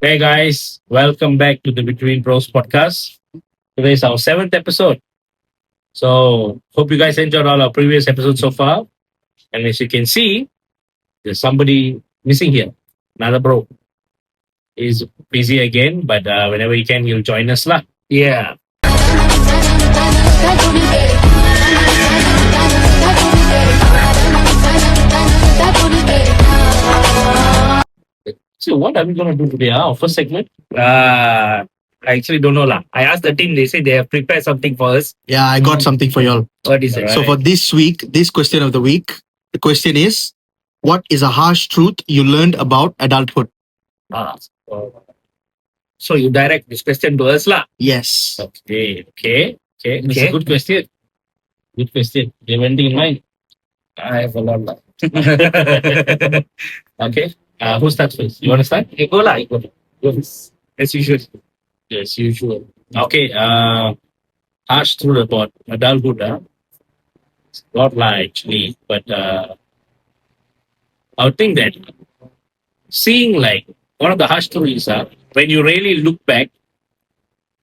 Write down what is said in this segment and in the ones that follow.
Hey guys, welcome back to the Between Pros podcast. Today is our seventh episode. So hope you guys enjoyed all our previous episodes so far. And as you can see, there's somebody missing here. Another bro. He's busy again, but whenever he can, he'll join us lah. Yeah. So what are we gonna do today? Our first segment? I actually don't know lah. I asked the team, they say they have prepared something for us. Yeah, I got something for y'all. What is it? So for this week, this question of the week, the question is, what is a harsh truth you learned about adulthood? So you direct this question to us lah. Yes. Okay. It's a good question. Good question. Do you have anything in mind? I have a lot lah. Okay. Who starts first? You want to start? Go lah. Go. As usual. As usual. Okay. Harsh truth about adulthood. It's a lot lah actually, but I would think that seeing like one of the harsh truths is when you really look back,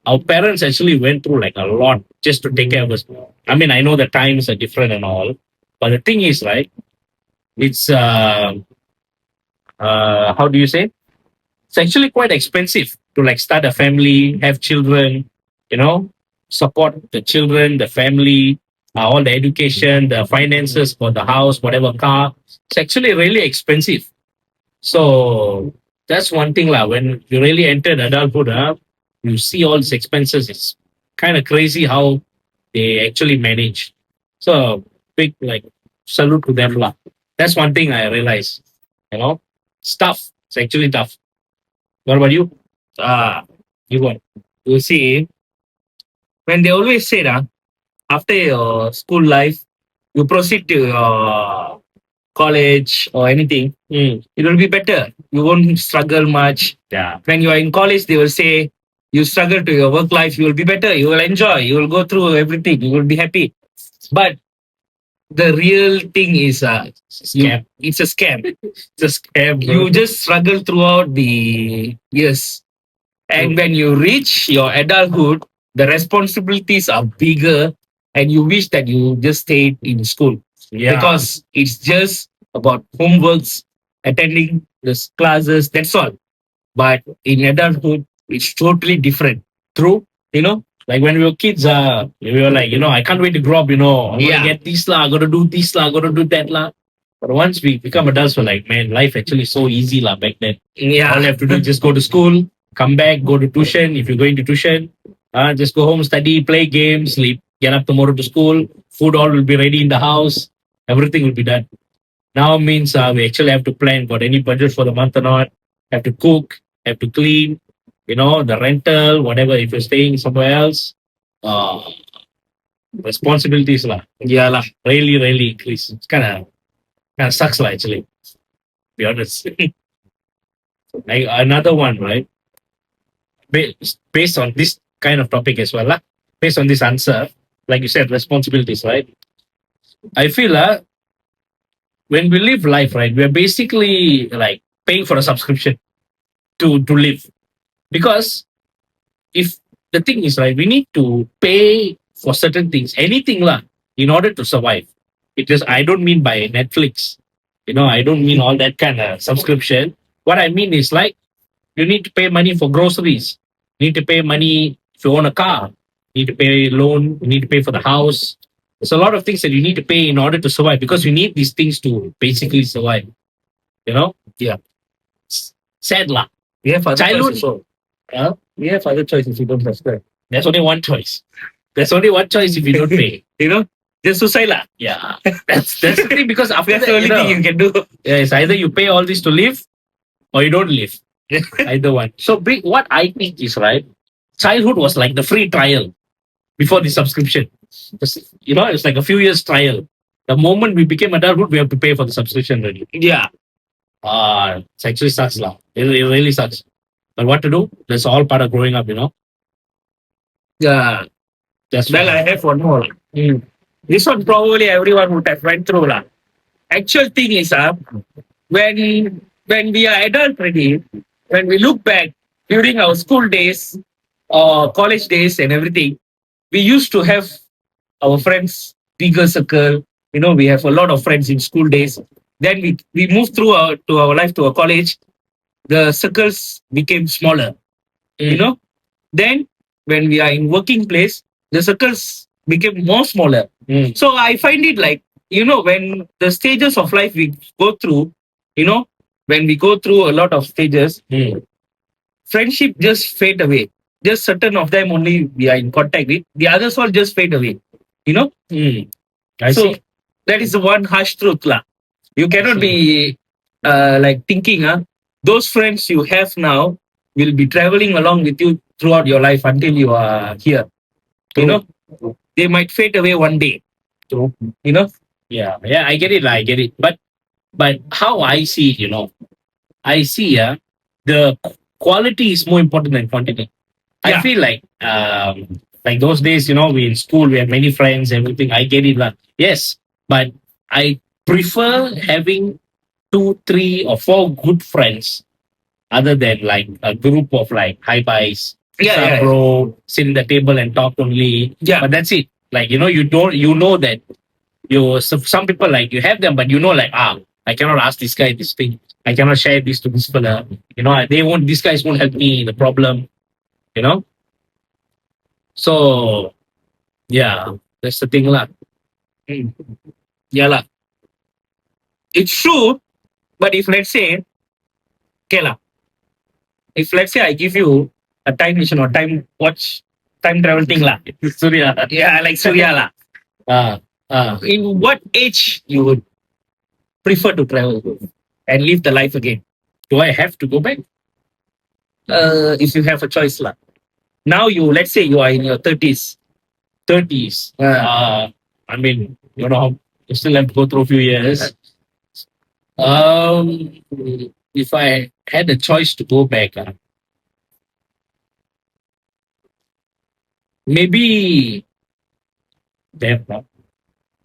our parents actually went through like a lot just to take care of us. I mean, I know the times are different and all, but the thing is, right? It's how do you say? It's actually quite expensive to like start a family, have children, support the children, the family, all the education, the finances for the house, whatever car. It's actually really expensive. So that's one thing lah. When you really entered adulthood, you see all these expenses. It's kind of crazy how they actually manage. So big like salute to them lah. That's one thing I realized. It's tough. It's actually tough. What about you? You what? You see, when they always say that after your school life, you proceed to your college or anything, it will be better. You won't struggle much. Yeah. When you are in college, they will say you struggle to your work life, you will be better. You will enjoy. You will go through everything. You will be happy. But the real thing is Scam. it's a scam. It's a scam. Bro. You just struggle throughout the years. And when you reach your adulthood, the responsibilities are bigger and you wish that you just stayed in school. Yeah. Because it's just about homeworks, attending the classes, that's all. But in adulthood, it's totally different. True. Like when we were kids, we were like, I can't wait to grow up, I'm gonna get this lah, gotta do this lah, gotta do that lah. But once we become adults, we're like, man, life actually so easy lah back then. Yeah. All you have to do is just go to school, come back, go to tuition. If you're going to tuition, just go home, study, play games, sleep, get up tomorrow to school. Food all will be ready in the house. Everything will be done. Now means we actually have to plan, got any budget for the month or not, have to cook, have to clean, the rental, whatever, if you're staying somewhere else, responsibilities lah. Yeah lah. Really, really increase. It's kind of sucks lah actually. To be honest. Like another one, right? Based on this kind of topic as well, based on this answer, like you said, responsibilities, right? I feel when we live life, right, we're basically like paying for a subscription to live. Because if the thing is, right, we need to pay for certain things, anything lah, in order to survive. I don't mean by Netflix, I don't mean all that kind of subscription. What I mean is like, you need to pay money for groceries. You need to pay money if you own a car. You need to pay loan. You need to pay for the house. There's a lot of things that you need to pay in order to survive because you need these things to basically survive. Yeah. Sad lah. We have other Childhood. choices also. We have other choice if you don't subscribe. There's only one choice. There's only one choice if you don't pay. Just suicide lah. Yeah. That's the thing because after That's that, the only thing you can do. yeah, it's either you pay all this to live or you don't live. Either one. So what I think is right, childhood was like the free trial before the subscription. It's like a few years trial. The moment we became adulthood, we have to pay for the subscription already. Yeah. It actually sucks lah. It really sucks. But what to do? That's all part of growing up, Yeah. That's Well, I have one more. This one probably everyone would have went through lah. Actual thing is when we are adult already, when we look back, during our school days or college days and everything, we used to have our friends bigger circle. We have a lot of friends in school days. Then we moved through our life to a college. The circles became smaller. You know. Then when we are in working place, the circles became more smaller. So I find it like, when the stages of life we go through, you know, when we go through a lot of stages, friendship just fade away. Just certain of them only we are in contact with. The others all just fade away. You know. I So see. that is the one harsh truth, lah. You cannot see. be like thinking, those friends you have now will be traveling along with you throughout your life until you are here. You know, they might fade away one day. True. You know, Yeah, yeah, I get it. I get it. But how I see it, I see the quality is more important than quantity. I Yeah. feel like those days, we in school, we had many friends, everything. I get it, lah. Yes, but I prefer having two, three, or four good friends other than like a group of like hi buys. Yeah, yeah. Bro, sit in the table and talk only. Yeah. But that's it. Like, you don't, that some people like you have them, but like, I cannot ask this guy this thing. I cannot share this to this fella. These guys won't help me in the problem, you know? So, yeah, that's the thing, lah. Yeah, lah. It's true, but if let's say, okay, lah, if let's say I give you a time machine or time travel thing, lah. Surya. Yeah, like Surya, lah. Uh, In what age you would prefer to travel and live the life again? do I have to go back? If you have a choice, lah. Now let's say you are in your 30s. 30s. I mean, you still have to go through a few years. If I had a choice to go back, maybe damn,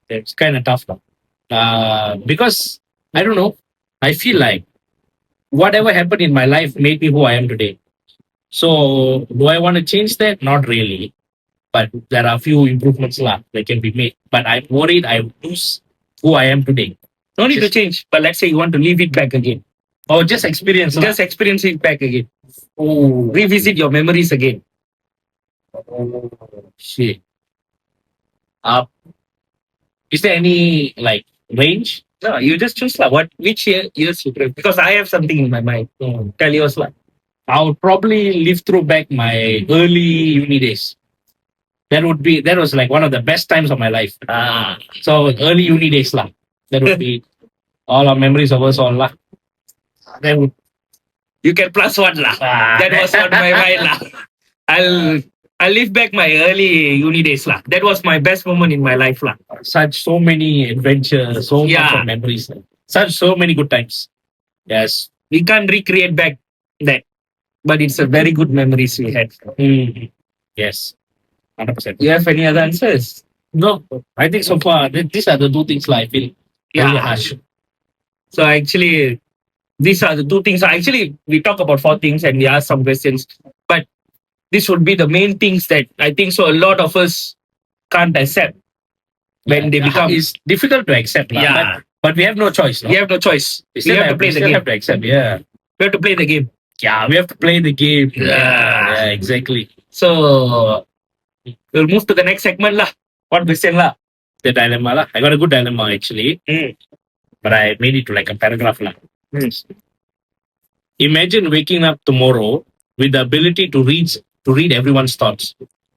that's kind of tough. Because I don't know. I feel like whatever happened in my life made me who I am today. So do I want to change that? Not really. But there are a few improvements that can be made. But I'm worried I lose who I am today. No need to change, but let's say you want to live it back again. Or just experience. Just experience it back again. Oh, Revisit your memories again. shit. Is there any like range? No, you just choose lah. Which years you prefer? Because I have something in my mind. Tell yours lah. I would probably live through back my early uni days. That was like one of the best times of my life. So early uni days lah. That would be all our memories of us all lah. That would You can plus one lah. That was on my mind lah. I'll live back my early uni days lah. That was my best moment in my life lah. so many adventures, so much Yeah. of memories, so many good times. Yes. We can't recreate back that, but it's a very good memories we had. Yes. 100%. You have any other answers? No, I think so far these are the two things I feel very Yeah. harsh. So actually, these are the two things. Actually, we talk about four things and we ask some questions, but this would be the main things that I think so a lot of us can't accept when they become. It's difficult to accept. lah, Yeah. But we have no choice. We have no choice. We still have to play we the still game. have to accept. Yeah. We have to play the game. Yeah, we have to play the game. Yeah. Exactly. So we'll move to the next segment lah. What question lah? The dilemma lah. I got a good dilemma actually, but I made it to like a paragraph lah. Imagine waking up tomorrow with the ability to read everyone's thoughts,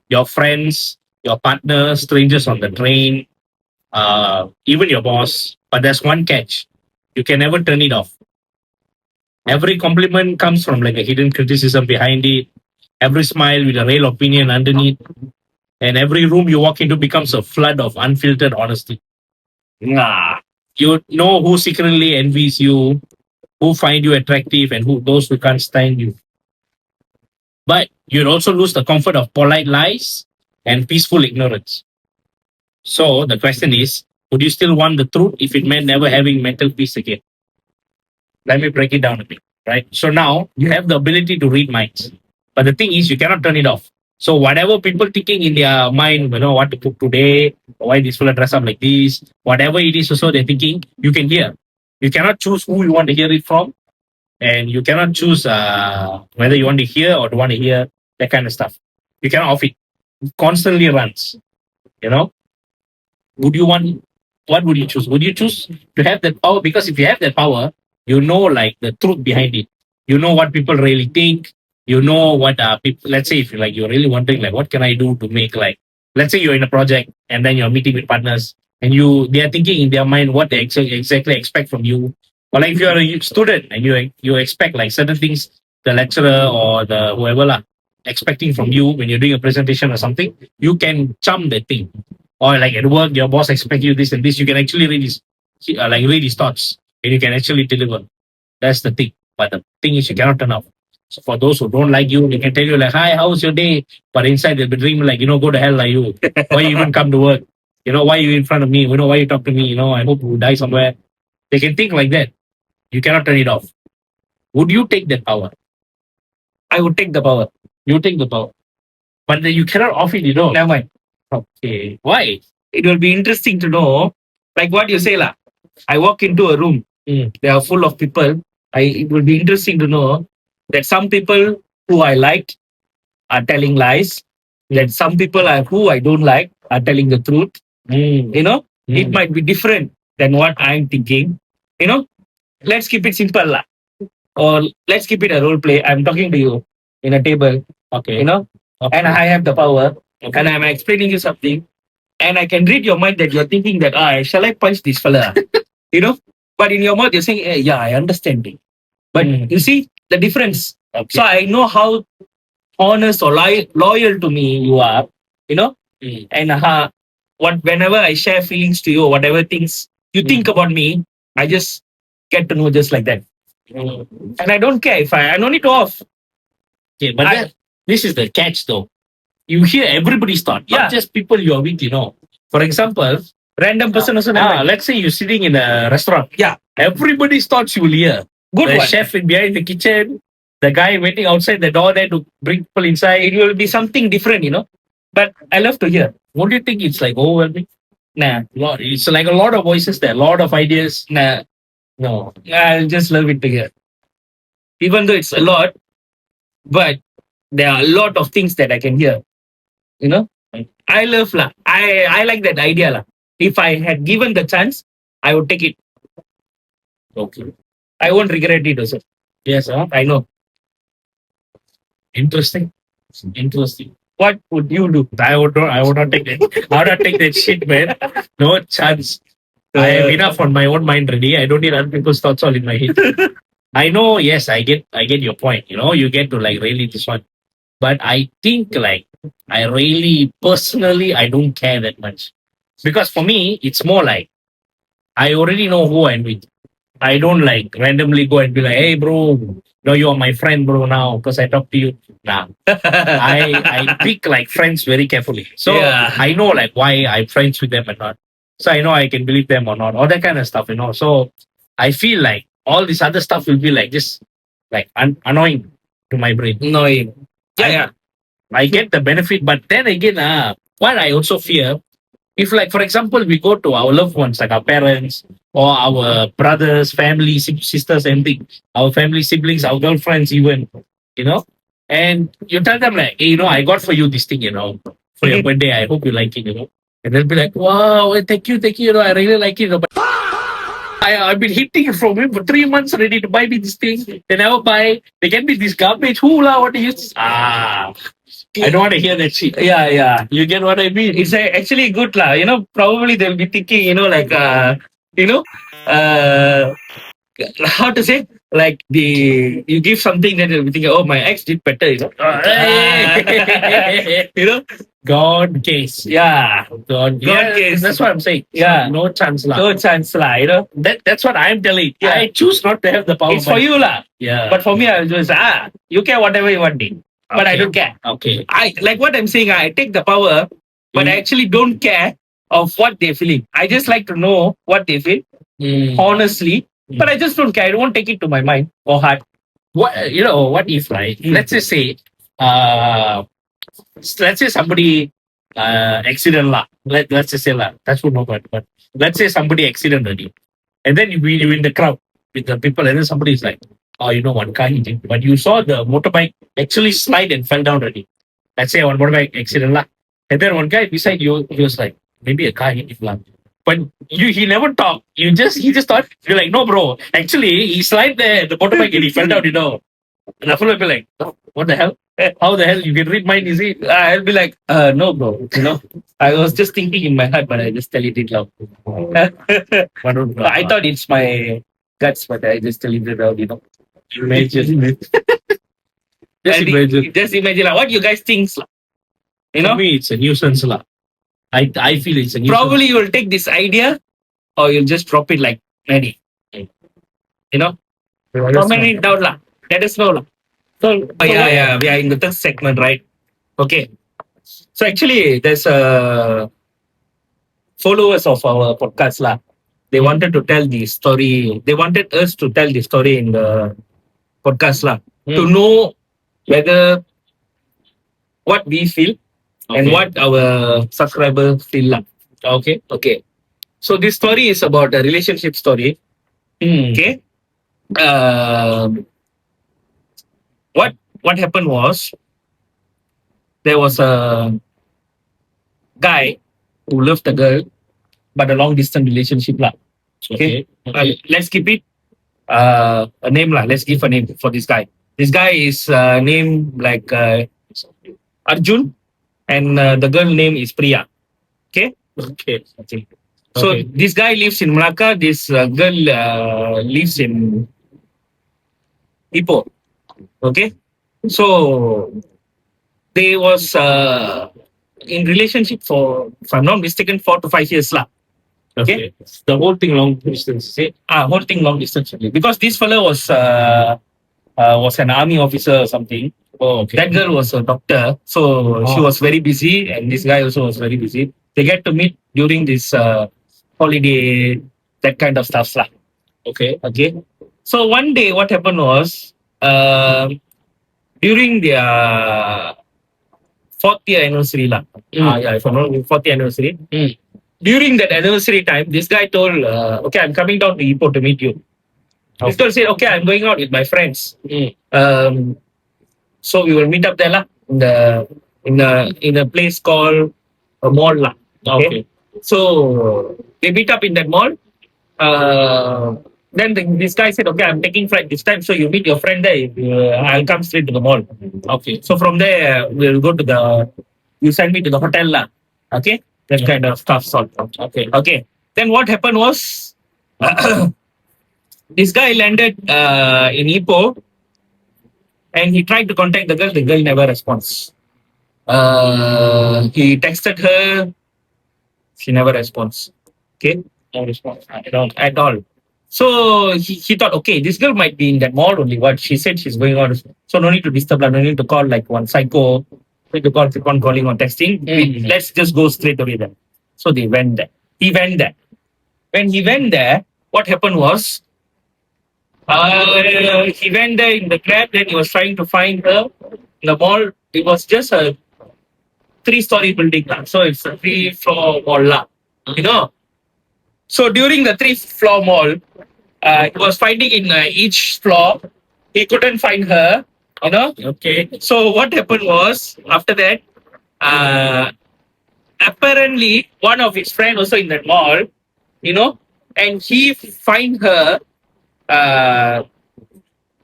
your friends, your partner, strangers on the train, even your boss. But there's one catch: you can never turn it off. Every compliment comes from like a hidden criticism behind it. Every smile with a real opinion underneath, and every room you walk into becomes a flood of unfiltered honesty. You know who secretly envies you, who find you attractive, and those who can't stand you. But you'd also lose the comfort of polite lies and peaceful ignorance. So the question is, would you still want the truth if it meant never having mental peace again? Let me break it down a bit. right? So now you have the ability to read minds. But the thing is, you cannot turn it off. So whatever people thinking in their mind, what to cook today, why this fella dress up like this, whatever it is, also they're thinking, you can hear. You cannot choose who you want to hear it from, and you cannot choose whether you want to hear or don't want to hear that kind of stuff. You cannot off it. It constantly runs. You know, would you want? What would you choose? Would you choose to have that power? Because if you have that power, you know, like the truth behind it. You know what people really think. You know what people. Let's say if you like, you're really wondering like, what can I do to make like, let's say you're in a project and then you're meeting with partners and they are thinking in their mind what they exactly expect from you. Or like if you're a student and you expect like certain things, the lecturer or the whoever lah, expecting from you when you're doing a presentation or something, you can chum that thing. Or like at work, your boss expects you this and this. You can actually read his thoughts, and you can actually deliver. That's the thing. But the thing is, you cannot turn off. So for those who don't like you, they can tell you like, "Hi, how was your day?" But inside they'll be dreaming like, go to hell, like you. Why you even come to work? Why you in front of me? Why you talk to me? I hope you die somewhere. They can think like that. You cannot turn it off. Would you take that power? I would take the power. You take the power, but then you cannot off it. Never mind. Okay. Why? It will be interesting to know, like what you say, lah. I walk into a room, they are full of people. It will be interesting to know that some people who I like are telling lies, that some people who I don't like are telling the truth. It might be different than what I'm thinking. Let's keep it simple, lah. Or let's keep it a role play. I'm talking to you in a table, Okay. and I have the power, and I'm explaining you something, and I can read your mind that you're thinking that, shall I punch this fella? But in your mouth, you're saying, yeah, I understand it. But you see the difference. Okay. So I know how honest or loyal to me you are, and whenever I share feelings to you or whatever things you think about me, I just get to know just like that. And I don't care if I don't need to off. Okay, but this is the catch though. You hear everybody's thought, Yeah. not just people you're with, For example, Random person also never mind. let's say you're sitting in a restaurant. Yeah. Everybody's thoughts you will hear. Good The one. chef in behind the kitchen, the guy waiting outside the door there to bring people inside. It will be something different, But I love to hear. Won't you think it's like overwhelming? Nah, It's like a lot of voices there, a lot of ideas. nah. No. I just love it to hear. Even though it's a lot, but there are a lot of things that I can hear. I love lah. I like that idea lah. If I had given the chance, I would take it. Okay. I won't regret it also. Yes, I know. Interesting. What would you do? I would not take that. I would not take that shit, man. No chance. I have enough on my own mind already. I don't need other people's thoughts all in my head. I know, yes, I get your point. You get to like really this one. But I think like I really personally I don't care that much. Because for me, it's more like I already know who I'm with. I don't like randomly go and be like, hey bro, no, you are my friend, bro, now because I talk to you. Nah. I pick like friends very carefully. So Yeah. I know like why I'm friends with them or not. So I know I can believe them or not, all that kind of stuff, So I feel like all this other stuff will be like just like annoying to my brain. No. Yeah. I get the benefit, but then again, what I also fear, if like for example we go to our loved ones, like our parents or our brothers, family, sisters, anything, our family siblings, our girlfriends, even, and you tell them like, hey, I got for you this thing, for your birthday. I hope you like it, and they'll be like, wow, thank you, I really like it, but I've been hitting from him for 3 months already to buy me this thing. They never buy. They get me this garbage. Who lah? What do you use this? I don't want to hear that shit. Yeah. You get what I mean? It's actually good lah. Probably they'll be thinking, how to say, like you give something that they'll be thinking, oh, my ex did better, God case. Yeah. God case. That's what I'm saying. Yeah. No chance lah. No chance lah, That's what I'm telling. Yeah. I choose not to have the power. It's for you lah. Yeah. But for me, I'll just, you care whatever you want, but I Okay. don't care. Okay. I like what I'm saying. I take the power, but I actually don't care of what they're feeling. I just like to know what they feel honestly, but I just don't care. I won't take it to my mind or heart. what if, right? Let's just say, uh, let's say somebody accident lah. Let's just say lah. That's what no, but let's say somebody accident already, and then you in the crowd with the people, and then somebody is like, oh, one car hit him, but you saw the motorbike actually slide and fell down already. Let's say one motorbike accident lah, and then one guy beside you, he was like, maybe a car hit him lah. But he never talked. He just thought, you're like, no, bro. Actually, he slid the motorbike and he fell down. And the fellow will be like, oh, what the hell? How the hell you can read mind? Is it? I'll be like, no, bro. I was just thinking in my heart, but I just tell it loud. I thought it's my guts, but I just tell it loud. Imagine. Just imagine what you guys think. For me, it's a nuisance lah. I feel it's a nuisance. Probably you will take this idea, or you'll just drop it like Maddy. Comment it down lah. Let us know lah. So yeah, we are in the third segment, right? Okay. So actually, there's followers of our podcast lah. They wanted to tell the story. They wanted us to tell the story in the podcast lah, to know whether what we feel and what our subscribers feel lah. Okay. So this story is about a relationship story. Okay. What happened was, there was a guy who loved a girl, but a long distance relationship lah. Okay. Let's keep it a name lah. Let's give a name for this guy. This guy is named like Arjun, and the girl name is Priya. Okay. So this guy lives in Malacca. This girl lives in Ipoh. Okay. So they was in relationship for, if I'm not mistaken, 4 to 5 years lah. Okay. The whole thing long distance. Whole thing long distance only. Because this fellow was an army officer or something. Oh, okay. That girl was a doctor, so she was very busy, and this guy also was very busy. They get to meet during this holiday, that kind of stuff lah. Okay. So one day, what happened was, during their 4th year anniversary lah. If I'm not wrong, 4th year anniversary. During that anniversary time, this guy told, okay, I'm coming down to Ipoh to meet you. This girl said, okay, I'm going out with my friends. So we will meet up there lah, in a place called a mall lah. Okay. So they meet up in that mall. Then this guy said, okay, I'm taking flight this time, so you meet your friend there. I'll come straight to the mall. Okay. So from there, we'll go to you send me to the hotel lah. Okay. That kind of stuff. Okay. Then what happened was, this guy landed in Ipoh, and he tried to contact the girl. The girl never responds. He texted her. She never responds. Okay. No response At all. So he thought, okay, this girl might be in that mall only. What she said, she's going out. So no need to disturb her. No need to call like one psycho. No need to call, keep on calling or texting. Let's just go straight away there. So they went there. He went there. When he went there, what happened was, he went there in the cab. Then he was trying to find her in the mall. It was just a 3-story building. So it's a 3-floor mall. So during the 3-floor mall, he was finding in each floor. He couldn't find her. Okay. So what happened was, after that, apparently one of his friends also in that mall, and he find her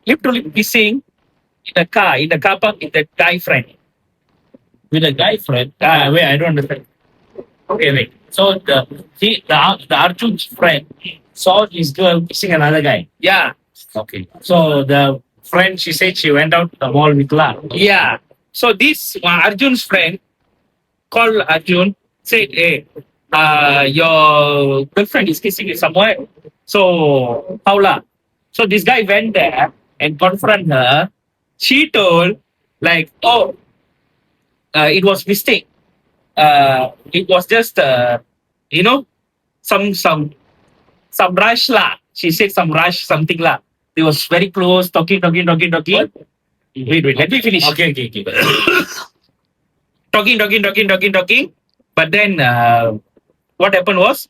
literally missing in a car park with that guy friend. With a guy friend? Wait, I don't understand. Okay, wait. So the Arjun's friend saw this girl kissing another guy. Yeah. Okay. So the friend, she said she went out to the mall with La. Yeah. So this Arjun's friend called Arjun, said, hey, your girlfriend is kissing you somewhere. So how la? So this guy went there and confronted her. She told, like, oh, it was mistake. It was just some rush lah. She said some rush something lah. They was very close, talking. Wait, let me finish. Okay. Talking. But then what happened was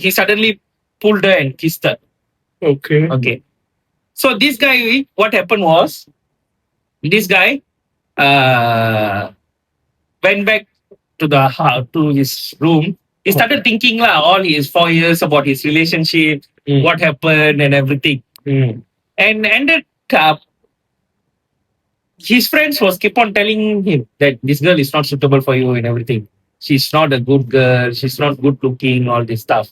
he suddenly pulled her and kissed her. Okay. Okay. So this guy, what happened was this guy uh, went back to to his room. He started thinking all his 4 years about his relationship, what happened and everything. And ended up his friends was keep on telling him that this girl is not suitable for you and everything. She's not a good girl. She's not good looking. All this stuff,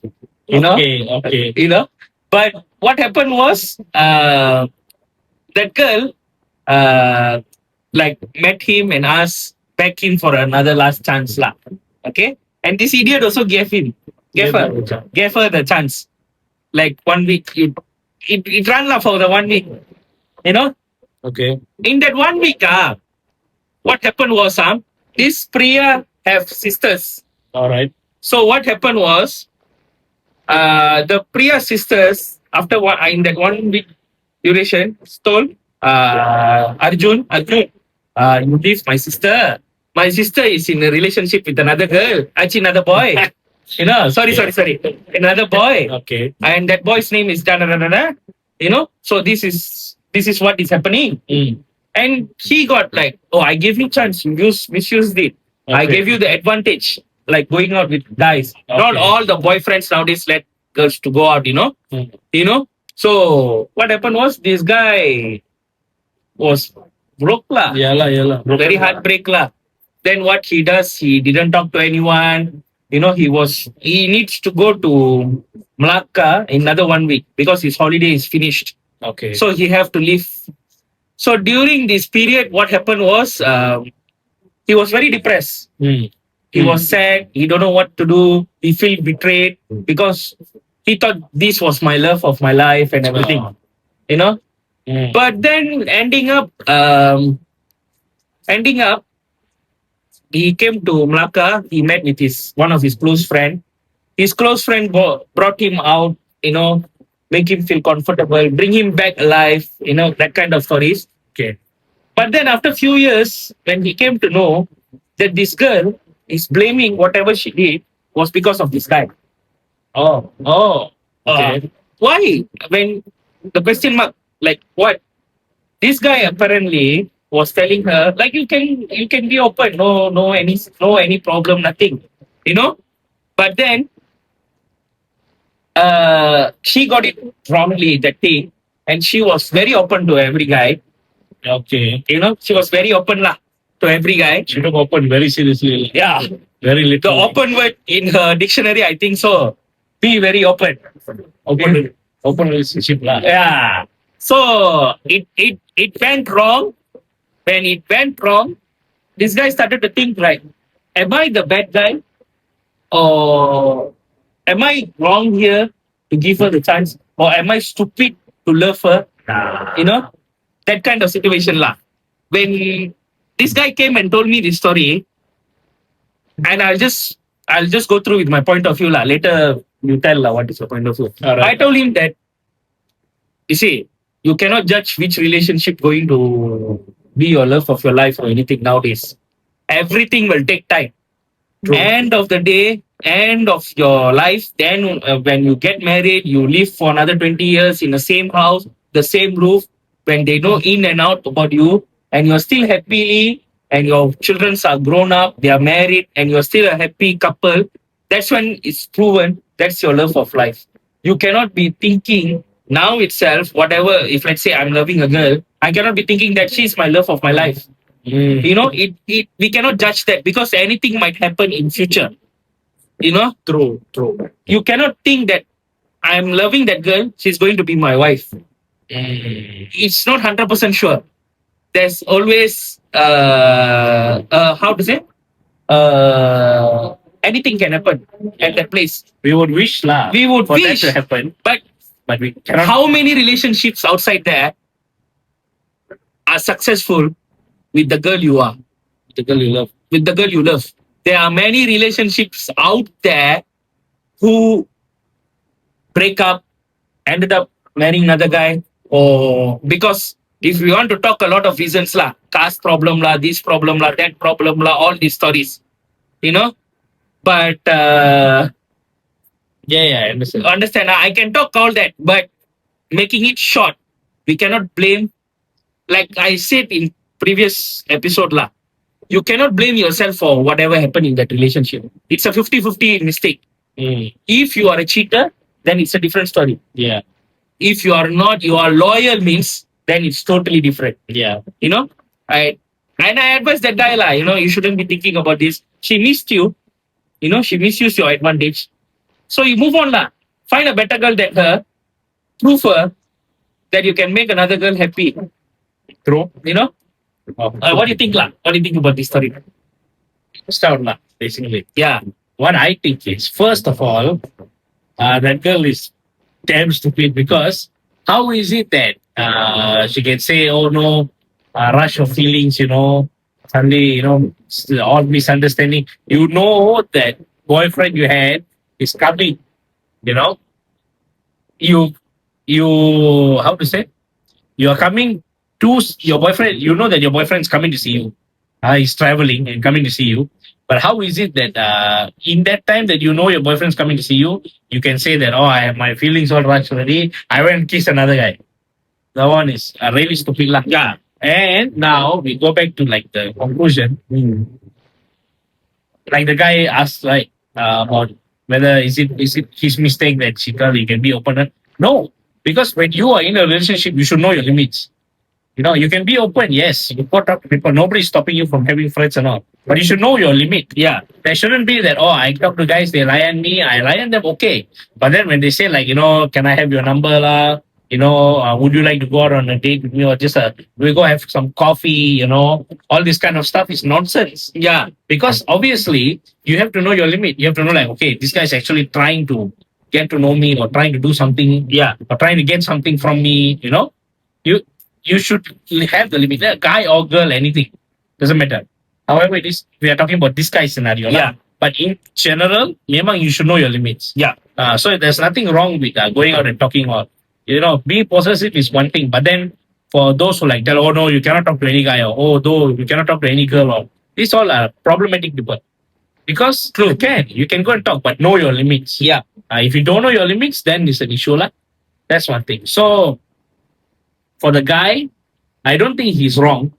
Okay. But what happened was that girl like met him and asked back him for another last chance lah. Okay, and this idiot also gave her the chance. Like 1 week, it ran lah for the 1 week. Okay. In that 1 week, what happened was, this Priya have sisters. All right. So what happened was, the Priya sisters, after in that 1 week duration, told Arjun, you leave my sister. My sister is in a relationship with another girl, actually another boy. Sorry. Another boy. Okay. And that boy's name is da da da da da. So this is what is happening. And he got like, oh, I gave you chance, you misused it. I Okay. gave you the advantage, like going out with guys. Not Okay. all the boyfriends nowadays let girls to go out. So what happened was this guy was broke lah. Yeah. Very heartbreak lah. Then what he does, he didn't talk to anyone. He needs to go to Malacca in another 1 week because his holiday is finished. Okay. So he have to leave. So during this period, what happened was he was very depressed. He was sad. He don't know what to do. He feel betrayed because he thought this was my love of my life and everything. But then ending up, he came to Malacca. He met with one of his close friend. His close friend brought him out. Make him feel comfortable, bring him back alive. That kind of stories. Okay. But then after few years, when he came to know that this girl is blaming whatever she did was because of this guy. Oh. Okay. Why? When the question mark, like what? This guy apparently was telling her, like you can be open, no any problem, nothing. But then she got it wrongly that thing, and she was very open to every guy. Okay. She was very open lah to every guy. She took open very seriously. Yeah. Very The little. open word in her dictionary, I think so. Be very open. Open relationship lah. Yeah. So it went wrong. When it went wrong, this guy started to think like, am I the bad guy? Or am I wrong here to give her the chance? Or am I stupid to love her? That kind of situation lah. When this guy came and told me this story, and I'll just go through with my point of view lah. Later you tell lah what is your point of view. All right. I told him that, you see, you cannot judge which relationship going to be your love of your life or anything nowadays. Everything will take time. True. End of the day, end of your life, then when you get married, you live for another 20 years in the same house, the same roof, when they know in and out about you, and you're still happily, and your children are grown up, they are married, and you're still a happy couple, that's when it's proven that's your love of life. You cannot be thinking now itself, whatever, if let's say I'm loving a girl, I cannot be thinking that she's my love of my life. We cannot judge that because anything might happen in future. True. You cannot think that I'm loving that girl, she's going to be my wife. It's not 100% sure. There's always how to say, anything can happen at that place. We would wish lah. We would for wish, that to happen, but but we cannot. how many relationships outside there are successful with the girl you are, The girl you love. with the girl you love? There are many relationships out there who break up, ended up marrying another guy, or because if we want to talk a lot of reasons lah, caste problem lah, this problem lah, that problem lah, all these stories, you know. But Yeah, I understand. understand, I can talk all that, but making it short, we cannot blame. Like I said in previous episode lah, you cannot blame yourself for whatever happened in that relationship. It's a 50-50 mistake. Mm, If you are a cheater, then it's a different story. yeah, If you are not, you are loyal means, then it's totally different. yeah, You know, I advise that guy lah. You know, you shouldn't be thinking about this. She missed you. You know, she misused your advantage. So you move on lah. Find a better girl than her. Prove her that you can make another girl happy. true. You know, what do you think lah? What do you think about this story? Start lah, basically. Yeah, What I think is, first of all, that girl is damn stupid because how is it that she can say, oh no, rush of feelings, suddenly, all misunderstanding. You know that boyfriend you had is coming, you know, you, how to say, you are coming to your boyfriend, you know that your boyfriend's coming to see you. He's traveling and coming to see you. But how is it that in that time that you know your boyfriend's coming to see you, you can say that, oh, I have my feelings all rushed already. I went and kissed another guy. That one is really stupid lah. yeah, And now we go back to like the conclusion. Like the guy asked like about whether is it his mistake that she thought he can be open. No, because when you are in a relationship, you should know your limits. You can be open, yes. You can talk to people. Nobody's stopping you from having friends and all. But you should know your limit. yeah, There shouldn't be that, oh, I talk to guys, they lie on me, I lie on them, okay. But then when they say like, can I have your number lah? Would you like to go out on a date with me or just we go have some coffee, all this kind of stuff is nonsense. yeah, Because obviously you have to know your limit. You have to know like, okay, this guy is actually trying to get to know me or trying to do something, yeah, or trying to get something from me, you should have the limit. Guy or girl, anything. Doesn't matter. However, we are talking about this guy scenario. Yeah. But in general, memang you should know your limits. yeah, So there's nothing wrong with going out and talking or, being possessive is one thing. But then for those who like tell, oh no, you cannot talk to any guy or, oh, no, you cannot talk to any girl or, these all are problematic people. Because you can go and talk, but know your limits. yeah, If you don't know your limits, then it's an issue lah. That's one thing. So for the guy, I don't think he's wrong.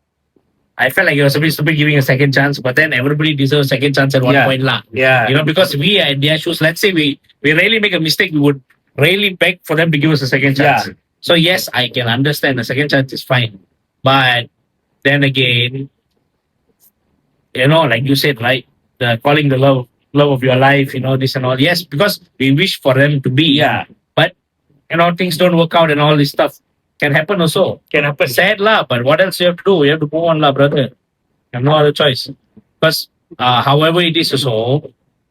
I felt like he was a bit stupid giving a second chance, but then everybody deserves a second chance at one Yeah. point lah. yeah, Because we are in their shoes. Let's say we really make a mistake, we would really beg for them to give us a second chance. Yeah. So yes, I can understand the second chance is fine. But then again, like you said, right? The calling the love of your life, this and all. Yes, because we wish for them to be, yeah. but things don't work out and all this stuff can happen also. Can happen. Sad lah, but what else you have to do? You have to move on lah, brother. You have no other choice. Because however it is also,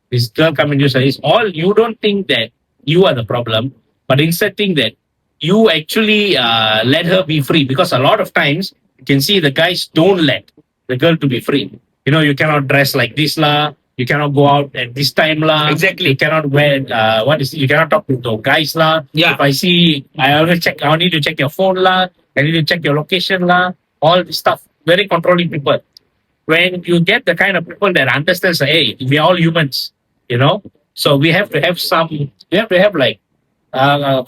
this girl coming to say is all, you don't think that you are the problem, but instead think that you actually let her be free. Because a lot of times you can see the guys don't let the girl to be free. You cannot dress like this lah. You cannot go out at this time lah. Exactly. You cannot wear you cannot talk to the guys lah. Yeah. If I see, I need to check your phone lah. I need to check your location lah. All this stuff. Very controlling people. When you get the kind of people that understands, hey, we are all humans, so we have to have like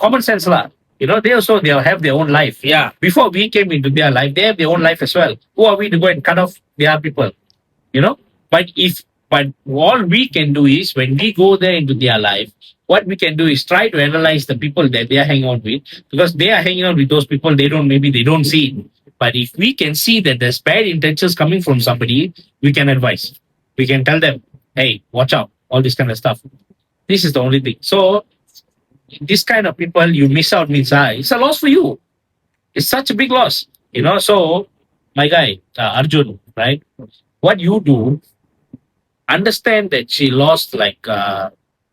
common sense lah. They'll have their own life. Yeah. Before we came into their life, they have their own life as well. Who are we to go and cut off their people? But all we can do is when we go there into their life, what we can do is try to analyze the people that they are hanging out with, because they are hanging out with those people they don't see it. But if we can see that there's bad intentions coming from somebody, we can advise. We can tell them, hey, watch out, all this kind of stuff. This is the only thing. So this kind of people you miss out means it's a loss for you. It's such a big loss. So my guy, Arjun, right? What you do, understand that she lost like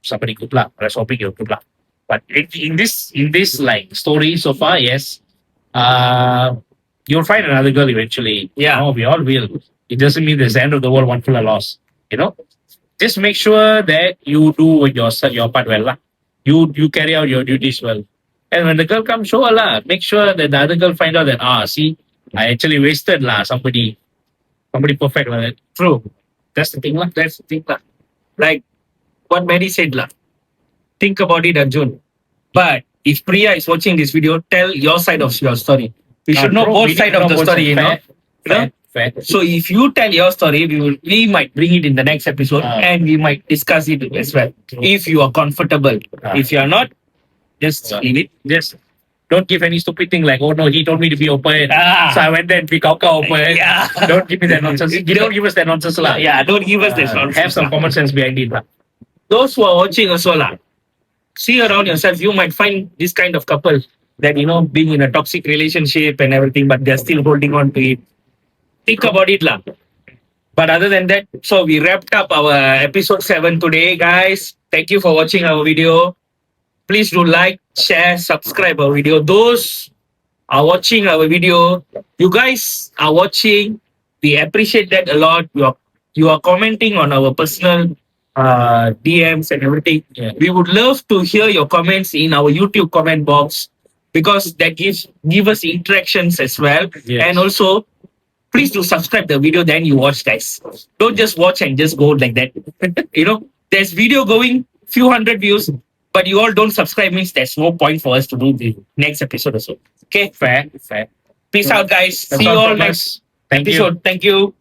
somebody good luck. I was hoping you're good luck. But in this like story so far, yes, you'll find another girl eventually. Yeah. We all will. It doesn't mean there's the end of the world, one full of loss. Just make sure that you do your part well. Lah. You carry out your duties well. And when the girl comes, show her lah. Make sure that the other girl find out that see, I actually wasted lah somebody perfect lah. True. That's the thing lah. That's the thing lah. Like what Maddy said lah. Think about it, Arjun. But if Priya is watching this video, tell your side of your story. We should know both sides of the story, you know. Fair. So if you tell your story, we might bring it in the next episode and we might discuss it as well. If you are comfortable. If you are not, just leave it. Just don't give any stupid thing like, oh no, he told me to be open. So I went there and be open. Yeah. Don't give me that nonsense. Don't give us that nonsense lah. Yeah, don't give us this nonsense. Have some common sense behind it lah. Those who are watching also lah, see around yourself, you might find this kind of couple that, you know, being in a toxic relationship and everything, but they're still holding on to it. Think about it lah. But other than that, so we wrapped up our episode 7 today, guys. Thank you for watching our video. Please do like, share, subscribe our video. Those are watching our video, you guys are watching. We appreciate that a lot. You are commenting on our personal DMs and everything. Yeah. We would love to hear your comments in our YouTube comment box because that give us interactions as well. Yes. And also, please do subscribe the video, then you watch, guys. Don't just watch and just go like that. You know, there's video going, few hundred views, but you all don't subscribe, means there's no point for us to do the next episode or so. Okay, Fair. peace out, guys. That's See you all all from next us. Thank you. episode. Thank you.